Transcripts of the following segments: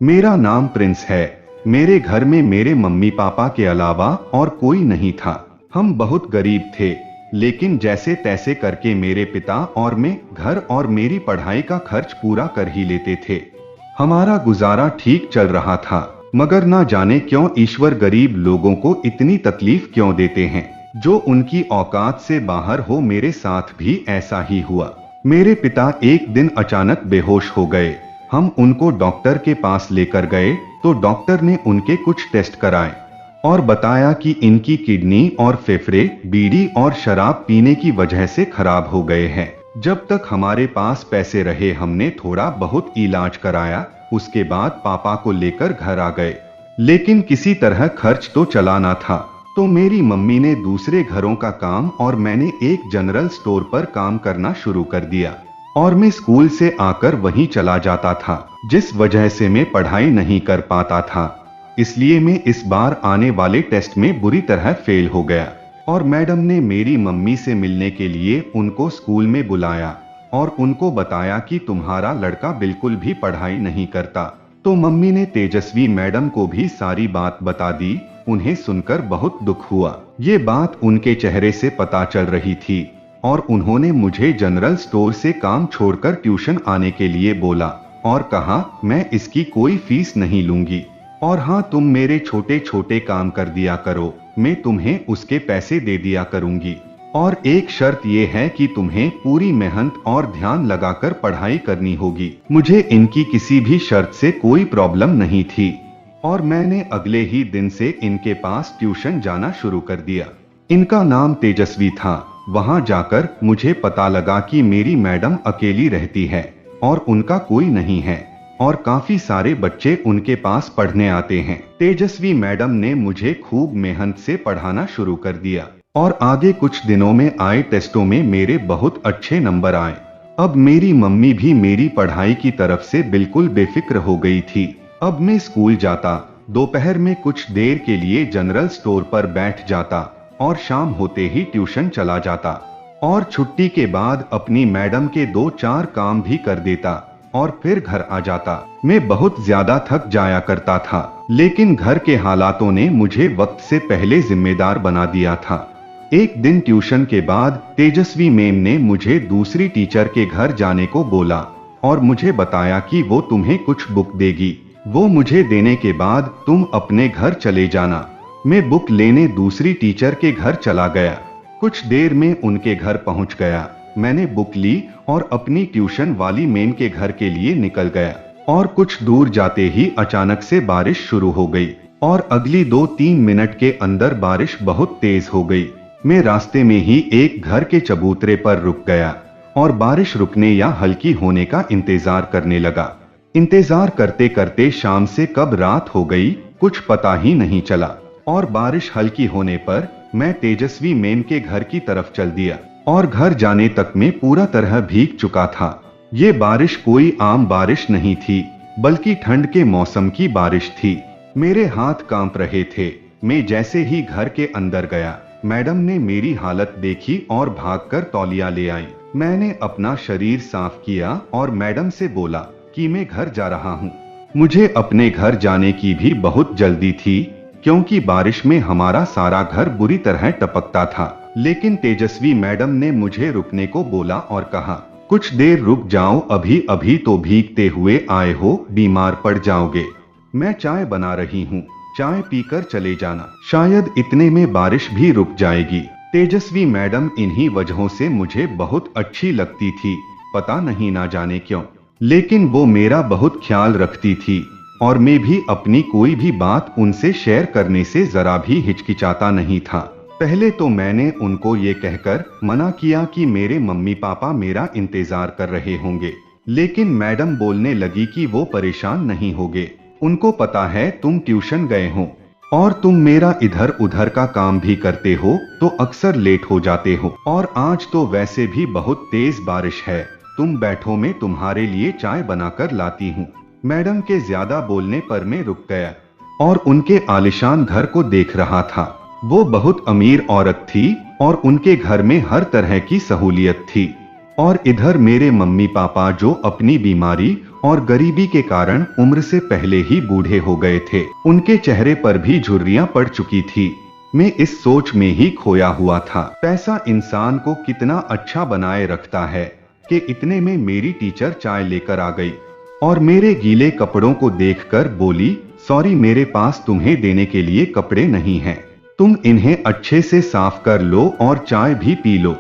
मेरा नाम प्रिंस है। मेरे घर में मेरे मम्मी पापा के अलावा और कोई नहीं था। हम बहुत गरीब थे, लेकिन जैसे तैसे करके मेरे पिता और मैं घर और मेरी पढ़ाई का खर्च पूरा कर ही लेते थे। हमारा गुजारा ठीक चल रहा था, मगर ना जाने क्यों ईश्वर गरीब लोगों को इतनी तकलीफ क्यों देते हैं जो उनकी औकात से बाहर हो। मेरे साथ भी ऐसा ही हुआ। मेरे पिता एक दिन अचानक बेहोश हो गए। हम उनको डॉक्टर के पास लेकर गए तो डॉक्टर ने उनके कुछ टेस्ट कराए और बताया कि इनकी किडनी और फेफड़े बीड़ी और शराब पीने की वजह से खराब हो गए हैं। जब तक हमारे पास पैसे रहे हमने थोड़ा बहुत इलाज कराया। उसके बाद पापा को लेकर घर आ गए, लेकिन किसी तरह खर्च तो चलाना था। तो मेरी मम्मी ने दूसरे घरों का काम और मैंने एक जनरल स्टोर पर काम करना शुरू कर दिया और मैं स्कूल से आकर वहीं चला जाता था, जिस वजह से मैं पढ़ाई नहीं कर पाता था। इसलिए मैं इस बार आने वाले टेस्ट में बुरी तरह फेल हो गया और मैडम ने मेरी मम्मी से मिलने के लिए उनको स्कूल में बुलाया और उनको बताया कि तुम्हारा लड़का बिल्कुल भी पढ़ाई नहीं करता। तो मम्मी ने तेजस्वी मैडम को भी सारी बात बता दी। उन्हें सुनकर बहुत दुख हुआ। ये बात उनके चेहरे से पता चल रही थी और उन्होंने मुझे जनरल स्टोर से काम छोड़कर ट्यूशन आने के लिए बोला और कहा मैं इसकी कोई फीस नहीं लूंगी और हाँ, तुम मेरे छोटे छोटे काम कर दिया करो, मैं तुम्हें उसके पैसे दे दिया करूंगी। और एक शर्त ये है कि तुम्हें पूरी मेहनत और ध्यान लगाकर पढ़ाई करनी होगी। मुझे इनकी किसी भी शर्त से कोई प्रॉब्लम नहीं थी और मैंने अगले ही दिन से इनके पास ट्यूशन जाना शुरू कर दिया। इनका नाम तेजस्वी था। वहां जाकर मुझे पता लगा कि मेरी मैडम अकेली रहती है और उनका कोई नहीं है और काफी सारे बच्चे उनके पास पढ़ने आते हैं। तेजस्वी मैडम ने मुझे खूब मेहनत से पढ़ाना शुरू कर दिया और आगे कुछ दिनों में आए टेस्टों में मेरे बहुत अच्छे नंबर आए। अब मेरी मम्मी भी मेरी पढ़ाई की तरफ से बिल्कुल बेफिक्र हो गई थी। अब मैं स्कूल जाता, दोपहर में कुछ देर के लिए जनरल स्टोर पर बैठ जाता और शाम होते ही ट्यूशन चला जाता और छुट्टी के बाद अपनी मैडम के 2-4 काम भी कर देता और फिर घर आ जाता। मैं बहुत ज्यादा थक जाया करता था, लेकिन घर के हालातों ने मुझे वक्त से पहले जिम्मेदार बना दिया था। एक दिन ट्यूशन के बाद तेजस्वी मैम ने मुझे दूसरी टीचर के घर जाने को बोला और मुझे बताया कि वो तुम्हें कुछ बुक देगी। वो मुझे देने के बाद तुम अपने घर चले जाना। मैं बुक लेने दूसरी टीचर के घर चला गया। कुछ देर में उनके घर पहुंच गया। मैंने बुक ली और अपनी ट्यूशन वाली मैम के घर के लिए निकल गया और कुछ दूर जाते ही अचानक से बारिश शुरू हो गई और अगली 2-3 मिनट के अंदर बारिश बहुत तेज हो गई। मैं रास्ते में ही एक घर के चबूतरे पर रुक गया और बारिश रुकने या हल्की होने का इंतजार करने लगा। इंतजार करते करते शाम से कब रात हो गई कुछ पता ही नहीं चला और बारिश हल्की होने पर मैं तेजस्वी मैम के घर की तरफ चल दिया और घर जाने तक मैं पूरा तरह भीग चुका था। ये बारिश कोई आम बारिश नहीं थी, बल्कि ठंड के मौसम की बारिश थी। मेरे हाथ कांप रहे थे। मैं जैसे ही घर के अंदर गया, मैडम ने मेरी हालत देखी और भागकर तौलिया ले आई। मैंने अपना शरीर साफ किया और मैडम से बोला कि मैं घर जा रहा हूँ। मुझे अपने घर जाने की भी बहुत जल्दी थी, क्योंकि बारिश में हमारा सारा घर बुरी तरह टपकता था। लेकिन तेजस्वी मैडम ने मुझे रुकने को बोला और कहा कुछ देर रुक जाओ, अभी अभी तो भीगते हुए आए हो, बीमार पड़ जाओगे। मैं चाय बना रही हूँ, चाय पीकर चले जाना, शायद इतने में बारिश भी रुक जाएगी। तेजस्वी मैडम इन्हीं वजहों से मुझे बहुत अच्छी लगती थी, पता नहीं ना जाने क्यों, लेकिन वो मेरा बहुत ख्याल रखती थी और मैं भी अपनी कोई भी बात उनसे शेयर करने से जरा भी हिचकिचाता नहीं था। पहले तो मैंने उनको ये कहकर मना किया कि मेरे मम्मी पापा मेरा इंतजार कर रहे होंगे, लेकिन मैडम बोलने लगी कि वो परेशान नहीं होंगे, उनको पता है तुम ट्यूशन गए हो और तुम मेरा इधर उधर का काम भी करते हो तो अक्सर लेट हो जाते हो, और आज तो वैसे भी बहुत तेज बारिश है, तुम बैठो, मैं तुम्हारे लिए चाय बनाकर लाती हूँ। मैडम के ज्यादा बोलने पर मैं रुक गया और उनके आलिशान घर को देख रहा था। वो बहुत अमीर औरत थी और उनके घर में हर तरह की सहूलियत थी, और इधर मेरे मम्मी पापा जो अपनी बीमारी और गरीबी के कारण उम्र से पहले ही बूढ़े हो गए थे। उनके चेहरे पर भी झुर्रियां पड़ चुकी थी। मैं इस सोच में ही खोया हुआ था, पैसा इंसान को कितना अच्छा बनाए रखता है कि इतने में मेरी टीचर चाय लेकर आ गई और मेरे गीले कपड़ों को देखकर बोली, सॉरी मेरे पास तुम्हें देने के लिए कपड़े नहीं हैं, तुम इन्हें अच्छे से साफ कर लो और चाय भी पी लो।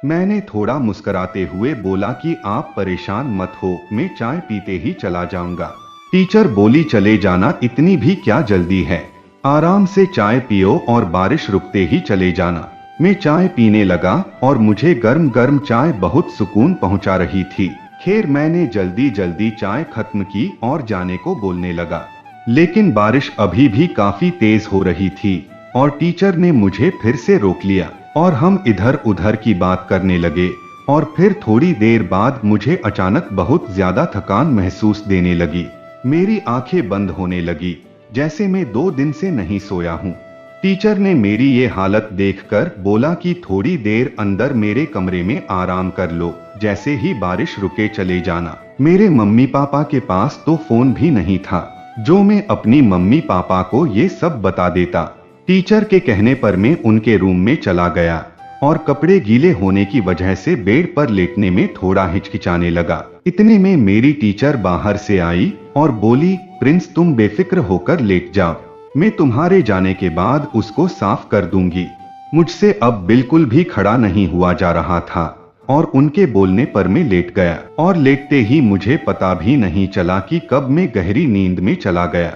मैंने थोड़ा मुस्कुराते हुए बोला कि आप परेशान मत हो, मैं चाय पीते ही चला जाऊंगा। टीचर बोली, चले जाना, इतनी भी क्या जल्दी है, आराम से चाय पियो और बारिश रुकते ही चले जाना। मैं चाय पीने लगा और मुझे गर्म गर्म चाय बहुत सुकून पहुंचा रही थी। खैर मैंने जल्दी जल्दी चाय खत्म की और जाने को बोलने लगा, लेकिन बारिश अभी भी काफी तेज हो रही थी और टीचर ने मुझे फिर से रोक लिया और हम इधर उधर की बात करने लगे। और फिर थोड़ी देर बाद मुझे अचानक बहुत ज्यादा थकान महसूस देने लगी। मेरी आंखें बंद होने लगी, जैसे मैं 2 दिन से नहीं सोया हूँ। टीचर ने मेरी ये हालत देखकर बोला कि थोड़ी देर अंदर मेरे कमरे में आराम कर लो, जैसे ही बारिश रुके चले जाना। मेरे मम्मी पापा के पास तो फोन भी नहीं था जो मैं अपनी मम्मी पापा को ये सब बता देता। टीचर के कहने पर मैं उनके रूम में चला गया और कपड़े गीले होने की वजह से बेड पर लेटने में थोड़ा हिचकिचाने लगा। इतने में मेरी टीचर बाहर से आई और बोली, प्रिंस तुम बेफिक्र होकर लेट जाओ, मैं तुम्हारे जाने के बाद उसको साफ कर दूंगी। मुझसे अब बिल्कुल भी खड़ा नहीं हुआ जा रहा था और उनके बोलने पर मैं लेट गया और लेटते ही मुझे पता भी नहीं चला कि कब मैं गहरी नींद में चला गया।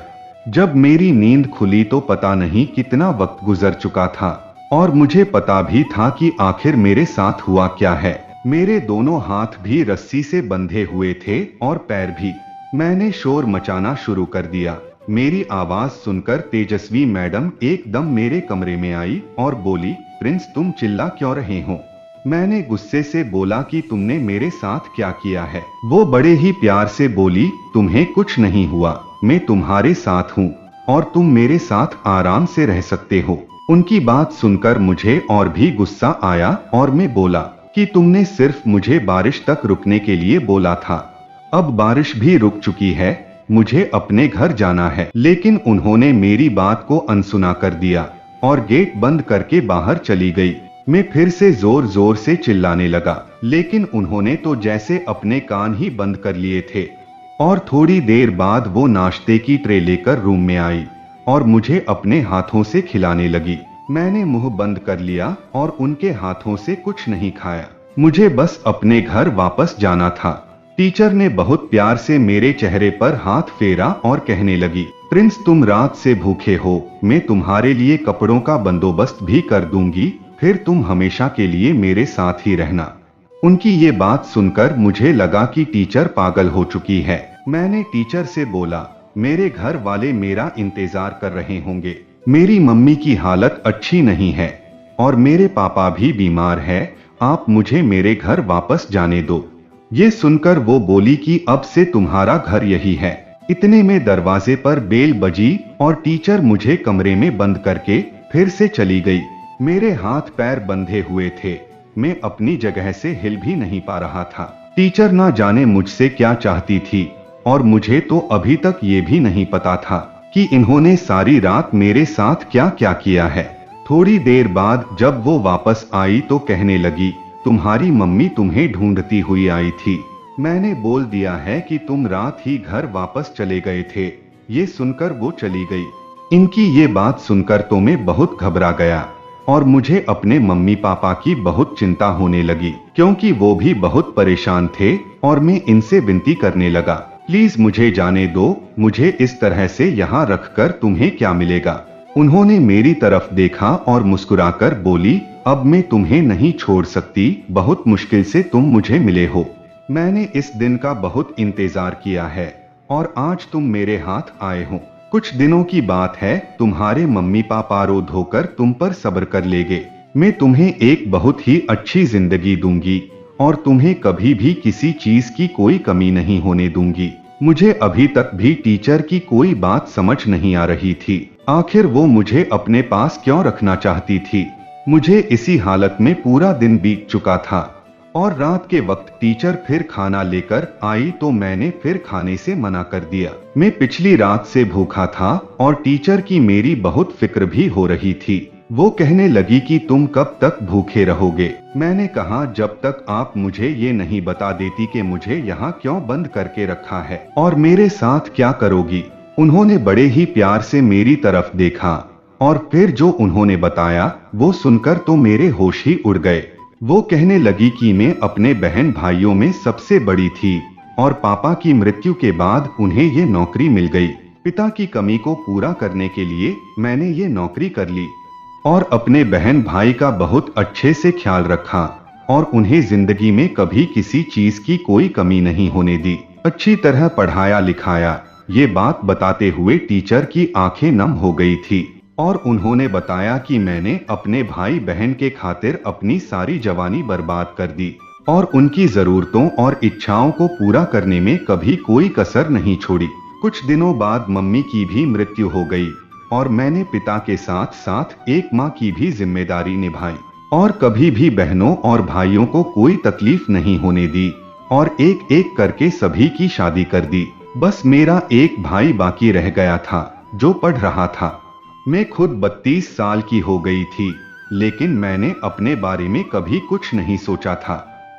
जब मेरी नींद खुली तो पता नहीं कितना वक्त गुजर चुका था और मुझे पता भी था कि आखिर मेरे साथ हुआ क्या है। मेरे दोनों हाथ भी रस्सी से बंधे हुए थे और पैर भी। मैंने शोर मचाना शुरू कर दिया। मेरी आवाज सुनकर तेजस्वी मैडम एकदम मेरे कमरे में आई और बोली, प्रिंस तुम चिल्ला क्यों रहे हो? मैंने गुस्से से बोला कि तुमने मेरे साथ क्या किया है? वो बड़े ही प्यार से बोली, तुम्हें कुछ नहीं हुआ, मैं तुम्हारे साथ हूँ और तुम मेरे साथ आराम से रह सकते हो। उनकी बात सुनकर मुझे और भी गुस्सा आया और मैं बोला कि तुमने सिर्फ मुझे बारिश तक रुकने के लिए बोला था, अब बारिश भी रुक चुकी है, मुझे अपने घर जाना है। लेकिन उन्होंने मेरी बात को अनसुना कर दिया और गेट बंद करके बाहर चली गई। मैं फिर से जोर जोर से चिल्लाने लगा, लेकिन उन्होंने तो जैसे अपने कान ही बंद कर लिए थे। और थोड़ी देर बाद वो नाश्ते की ट्रे लेकर रूम में आई और मुझे अपने हाथों से खिलाने लगी। मैंने मुंह बंद कर लिया और उनके हाथों से कुछ नहीं खाया। मुझे बस अपने घर वापस जाना था। टीचर ने बहुत प्यार से मेरे चेहरे पर हाथ फेरा और कहने लगी, प्रिंस तुम रात से भूखे हो, मैं तुम्हारे लिए कपड़ों का बंदोबस्त भी कर दूंगी, फिर तुम हमेशा के लिए मेरे साथ ही रहना। उनकी ये बात सुनकर मुझे लगा कि टीचर पागल हो चुकी है। मैंने टीचर से बोला, मेरे घर वाले मेरा इंतजार कर रहे होंगे, मेरी मम्मी की हालत अच्छी नहीं है और मेरे पापा भी बीमार है, आप मुझे मेरे घर वापस जाने दो। ये सुनकर वो बोली कि अब से तुम्हारा घर यही है। इतने में दरवाजे पर बेल बजी और टीचर मुझे कमरे में बंद करके फिर से चली गई। मेरे हाथ पैर बंधे हुए थे, मैं अपनी जगह से हिल भी नहीं पा रहा था। टीचर ना जाने मुझसे क्या चाहती थी और मुझे तो अभी तक ये भी नहीं पता था कि इन्होंने सारी रात मेरे साथ क्या क्या किया है। थोड़ी देर बाद जब वो वापस आई तो कहने लगी, तुम्हारी मम्मी तुम्हें ढूंढती हुई आई थी। मैंने बोल दिया है कि तुम रात ही घर वापस चले गए थे। ये सुनकर वो चली गई। इनकी ये बात सुनकर तो मैं बहुत घबरा गया और मुझे अपने मम्मी पापा की बहुत चिंता होने लगी, क्योंकि वो भी बहुत परेशान थे और मैं इनसे विनती करने लगा, प्लीज मुझे जाने दो, मुझे इस तरह से यहाँ रखकर तुम्हें क्या मिलेगा। उन्होंने मेरी तरफ देखा और मुस्कुराकर बोली, अब मैं तुम्हें नहीं छोड़ सकती, बहुत मुश्किल से तुम मुझे मिले हो। मैंने इस दिन का बहुत इंतजार किया है और आज तुम मेरे हाथ आए हो। कुछ दिनों की बात है, तुम्हारे मम्मी पापा रो धोकर तुम पर सब्र कर लेंगे। मैं तुम्हें एक बहुत ही अच्छी जिंदगी दूंगी और तुम्हें कभी भी किसी चीज की कोई कमी नहीं होने दूंगी। मुझे अभी तक भी टीचर की कोई बात समझ नहीं आ रही थी। आखिर वो मुझे अपने पास क्यों रखना चाहती थी। मुझे इसी हालत में पूरा दिन बीत चुका था और रात के वक्त टीचर फिर खाना लेकर आई तो मैंने फिर खाने से मना कर दिया। मैं पिछली रात से भूखा था और टीचर की मेरी बहुत फिक्र भी हो रही थी। वो कहने लगी कि तुम कब तक भूखे रहोगे। मैंने कहा जब तक आप मुझे ये नहीं बता देती कि मुझे यहाँ क्यों बंद करके रखा है और मेरे साथ क्या करोगी। उन्होंने बड़े ही प्यार से मेरी तरफ देखा और फिर जो उन्होंने बताया वो सुनकर तो मेरे होश ही उड़ गए। वो कहने लगी कि मैं अपने बहन भाइयों में सबसे बड़ी थी और पापा की मृत्यु के बाद उन्हें ये नौकरी मिल गई। पिता की कमी को पूरा करने के लिए मैंने ये नौकरी कर ली और अपने बहन भाई का बहुत अच्छे से ख्याल रखा और उन्हें जिंदगी में कभी किसी चीज की कोई कमी नहीं होने दी। अच्छी तरह पढ़ाया लिखाया। ये बात बताते हुए टीचर की आंखें नम हो गई थी और उन्होंने बताया कि मैंने अपने भाई बहन के खातिर अपनी सारी जवानी बर्बाद कर दी और उनकी जरूरतों और इच्छाओं को पूरा करने में कभी कोई कसर नहीं छोड़ी। कुछ दिनों बाद मम्मी की भी मृत्यु हो गई और मैंने पिता के साथ साथ एक माँ की भी जिम्मेदारी निभाई और कभी भी बहनों और भाइयों को कोई तकलीफ नहीं होने दी और एक एक करके सभी की शादी कर दी। बस मेरा एक भाई बाकी रह गया था जो पढ़ रहा था। मैं खुद 32 साल की हो गई थी, लेकिन मैंने अपने बारे में कभी कुछ नहीं सोचा था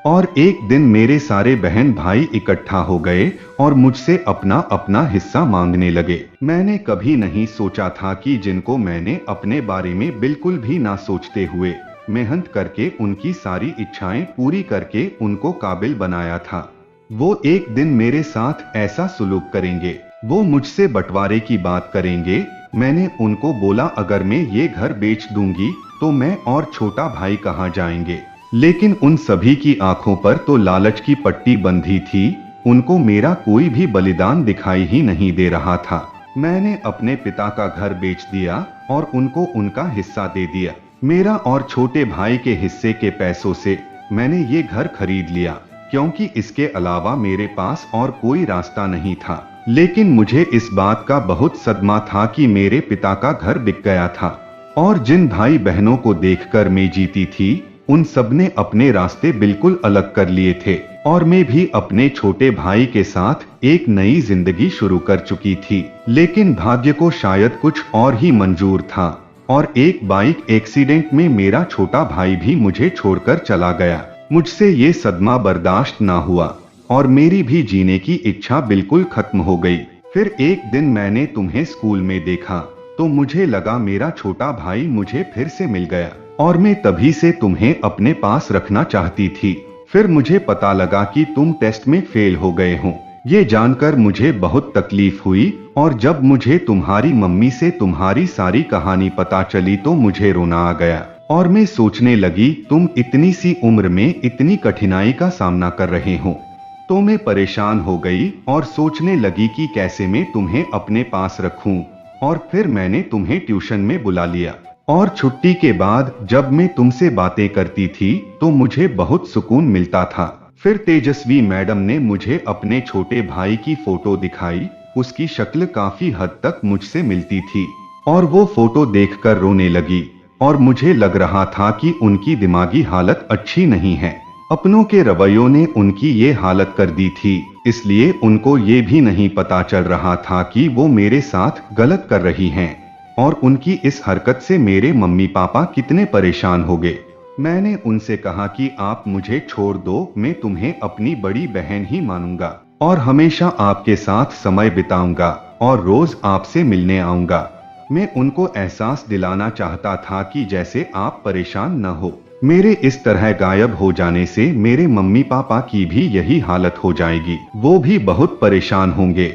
और एक दिन मेरे सारे बहन भाई इकट्ठा हो गए और मुझसे अपना अपना हिस्सा मांगने लगे। मैंने कभी नहीं सोचा था कि जिनको मैंने अपने बारे में बिल्कुल भी ना सोचते हुए मेहनत करके उनकी सारी इच्छाएं पूरी करके उनको काबिल बनाया था, वो एक दिन मेरे साथ ऐसा सुलूक करेंगे। वो मुझसे बंटवारे की बात करेंगे। मैंने उनको बोला अगर मैं ये घर बेच दूंगी तो मैं और छोटा भाई कहाँ जाएंगे। लेकिन उन सभी की आंखों पर तो लालच की पट्टी बंधी थी। उनको मेरा कोई भी बलिदान दिखाई ही नहीं दे रहा था। मैंने अपने पिता का घर बेच दिया और उनको उनका हिस्सा दे दिया। मेरा और छोटे भाई के हिस्से के पैसों से मैंने ये घर खरीद लिया, क्योंकि इसके अलावा मेरे पास और कोई रास्ता नहीं था। लेकिन मुझे इस बात का बहुत सदमा था कि मेरे पिता का घर बिक गया था और जिन भाई बहनों को देखकर मैं जीती थी उन सब ने अपने रास्ते बिल्कुल अलग कर लिए थे और मैं भी अपने छोटे भाई के साथ एक नई जिंदगी शुरू कर चुकी थी। लेकिन भाग्य को शायद कुछ और ही मंजूर था और एक बाइक एक्सीडेंट में मेरा छोटा भाई भी मुझे छोड़कर चला गया। मुझसे ये सदमा बर्दाश्त ना हुआ और मेरी भी जीने की इच्छा बिल्कुल खत्म हो गई। फिर एक दिन मैंने तुम्हें स्कूल में देखा तो मुझे लगा मेरा छोटा भाई मुझे फिर से मिल गया और मैं तभी से तुम्हें अपने पास रखना चाहती थी। फिर मुझे पता लगा कि तुम टेस्ट में फेल हो गए हो। ये जानकर मुझे बहुत तकलीफ हुई और जब मुझे तुम्हारी मम्मी से तुम्हारी सारी कहानी पता चली तो मुझे रोना आ गया और मैं सोचने लगी तुम इतनी सी उम्र में इतनी कठिनाई का सामना कर रहे हो। तो मैं परेशान हो गई और सोचने लगी कि कैसे मैं तुम्हें अपने पास रखूं। और फिर मैंने तुम्हें ट्यूशन में बुला लिया और छुट्टी के बाद जब मैं तुमसे बातें करती थी तो मुझे बहुत सुकून मिलता था। फिर तेजस्वी मैडम ने मुझे अपने छोटे भाई की फोटो दिखाई। उसकी शक्ल काफी हद तक मुझसे मिलती थी और वो फोटो देखकर रोने लगी और मुझे लग रहा था कि उनकी दिमागी हालत अच्छी नहीं है। अपनों के रवैयों ने उनकी ये हालत कर दी थी, इसलिए उनको ये भी नहीं पता चल रहा था कि वो मेरे साथ गलत कर रही हैं और उनकी इस हरकत से मेरे मम्मी पापा कितने परेशान हो गए। मैंने उनसे कहा कि आप मुझे छोड़ दो, मैं तुम्हें अपनी बड़ी बहन ही मानूंगा और हमेशा आपके साथ समय बिताऊंगा और रोज आपसे मिलने आऊंगा। मैं उनको एहसास दिलाना चाहता था कि जैसे आप परेशान न हो। मेरे इस तरह गायब हो जाने से मेरे मम्मी पापा की भी यही हालत हो जाएगी, वो भी बहुत परेशान होंगे।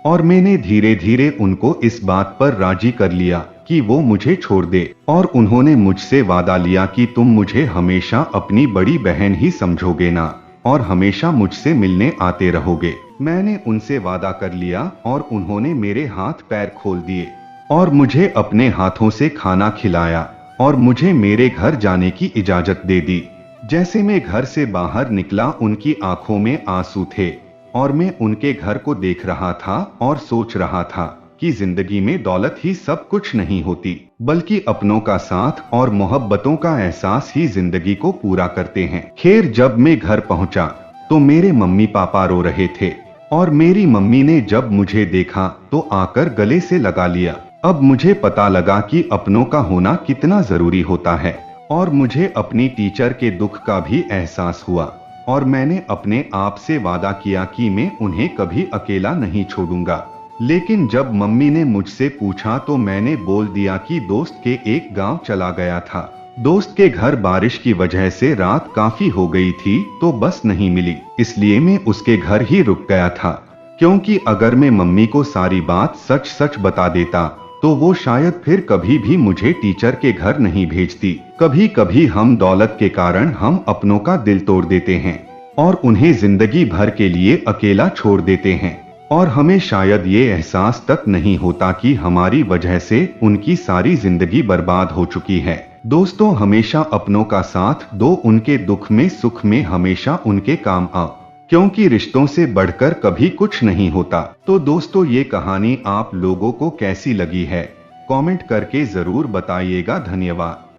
और मैंने धीरे धीरे उनको इस बात पर राजी कर लिया कि वो मुझे छोड़ दे और उन्होंने मुझसे वादा लिया कि तुम मुझे हमेशा अपनी बड़ी बहन ही समझोगे ना और हमेशा मुझसे मिलने आते रहोगे। मैंने उनसे वादा कर लिया और उन्होंने मेरे हाथ पैर खोल दिए और मुझे अपने हाथों से खाना खिलाया और मुझे मेरे घर जाने की इजाजत दे दी। जैसे मैं घर से बाहर निकला उनकी आंखों में आंसू थे और मैं उनके घर को देख रहा था और सोच रहा था कि जिंदगी में दौलत ही सब कुछ नहीं होती, बल्कि अपनों का साथ और मोहब्बतों का एहसास ही जिंदगी को पूरा करते हैं। खैर, जब मैं घर पहुंचा तो मेरे मम्मी पापा रो रहे थे और मेरी मम्मी ने जब मुझे देखा तो आकर गले से लगा लिया। अब मुझे पता लगा कि अपनों का होना कितना जरूरी होता है और मुझे अपनी टीचर के दुख का भी एहसास हुआ और मैंने अपने आप से वादा किया कि मैं उन्हें कभी अकेला नहीं छोड़ूंगा। लेकिन जब मम्मी ने मुझसे पूछा तो मैंने बोल दिया कि दोस्त के एक गांव चला गया था। दोस्त के घर बारिश की वजह से रात काफी हो गई थी तो बस नहीं मिली, इसलिए मैं उसके घर ही रुक गया था, क्योंकि अगर मैं मम्मी को सारी बात सच सच बता देता तो वो शायद फिर कभी भी मुझे टीचर के घर नहीं भेजती। कभी कभी हम दौलत के कारण हम अपनों का दिल तोड़ देते हैं और उन्हें जिंदगी भर के लिए अकेला छोड़ देते हैं और हमें शायद ये एहसास तक नहीं होता कि हमारी वजह से उनकी सारी जिंदगी बर्बाद हो चुकी है। दोस्तों, हमेशा अपनों का साथ दो, उनके दुख में सुख में हमेशा उनके काम आओ, क्योंकि रिश्तों से बढ़कर कभी कुछ नहीं होता। तो दोस्तों, ये कहानी आप लोगों को कैसी लगी है कमेंट करके जरूर बताइएगा। धन्यवाद।